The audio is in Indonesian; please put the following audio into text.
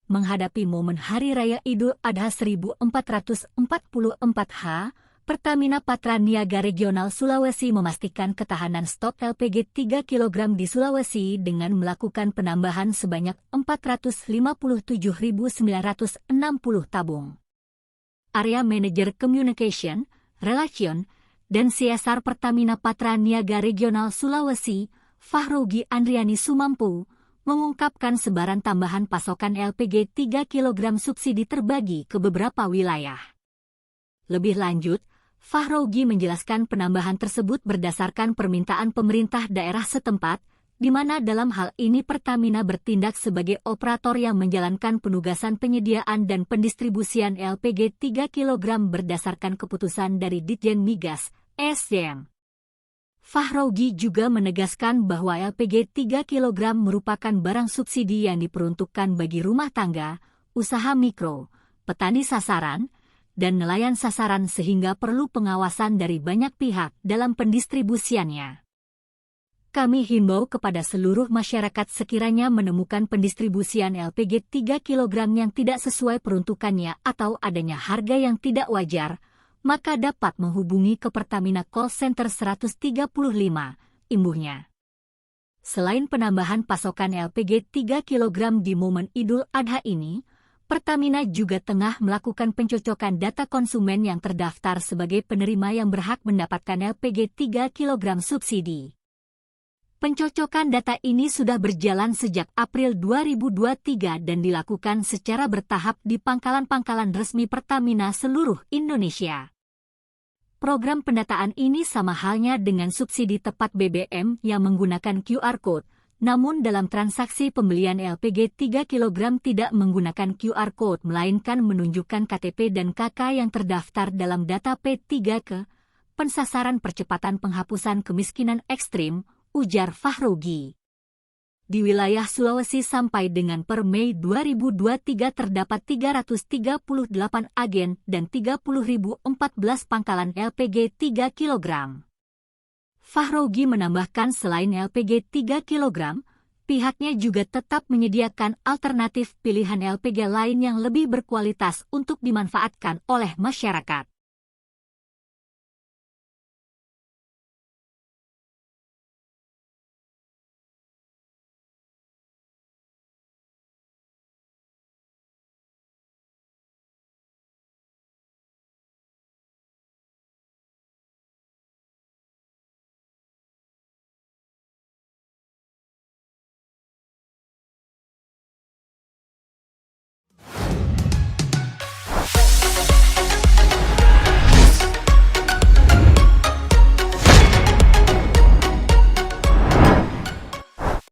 Menghadapi momen Hari Raya Idul Adha 1444H, Pertamina Patra Niaga Regional Sulawesi memastikan ketahanan stok LPG 3 kg di Sulawesi dengan melakukan penambahan sebanyak 457.960 tabung. Area Manager Communication, Relation, dan CSR Pertamina Patra Niaga Regional Sulawesi, Fahrogi Andriani Sumampu, mengungkapkan sebaran tambahan pasokan LPG 3 kg subsidi terbagi ke beberapa wilayah. Lebih lanjut, Fahrogi menjelaskan penambahan tersebut berdasarkan permintaan pemerintah daerah setempat, di mana dalam hal ini Pertamina bertindak sebagai operator yang menjalankan penugasan penyediaan dan pendistribusian LPG 3 kg berdasarkan keputusan dari Ditjen Migas, SDM. Fahrogi juga menegaskan bahwa LPG 3 kg merupakan barang subsidi yang diperuntukkan bagi rumah tangga, usaha mikro, petani sasaran, dan nelayan sasaran sehingga perlu pengawasan dari banyak pihak dalam pendistribusiannya. Kami himbau kepada seluruh masyarakat sekiranya menemukan pendistribusian LPG 3 kg yang tidak sesuai peruntukannya atau adanya harga yang tidak wajar, maka dapat menghubungi ke Pertamina Call Center 135, imbuhnya. Selain penambahan pasokan LPG 3 kg di momen Idul Adha ini, Pertamina juga tengah melakukan pencocokan data konsumen yang terdaftar sebagai penerima yang berhak mendapatkan LPG 3 kg subsidi. Pencocokan data ini sudah berjalan sejak April 2023 dan dilakukan secara bertahap di pangkalan-pangkalan resmi Pertamina seluruh Indonesia. Program pendataan ini sama halnya dengan subsidi tepat BBM yang menggunakan QR Code, namun dalam transaksi pembelian LPG 3 kg tidak menggunakan QR Code melainkan menunjukkan KTP dan KK yang terdaftar dalam data P3K, pensasaran percepatan penghapusan kemiskinan ekstrim, ujar Fahrogi. Di wilayah Sulawesi sampai dengan per Mei 2023 terdapat 338 agen dan 30.014 pangkalan LPG 3 kg. Fahrogi menambahkan selain LPG 3 kg, pihaknya juga tetap menyediakan alternatif pilihan LPG lain yang lebih berkualitas untuk dimanfaatkan oleh masyarakat.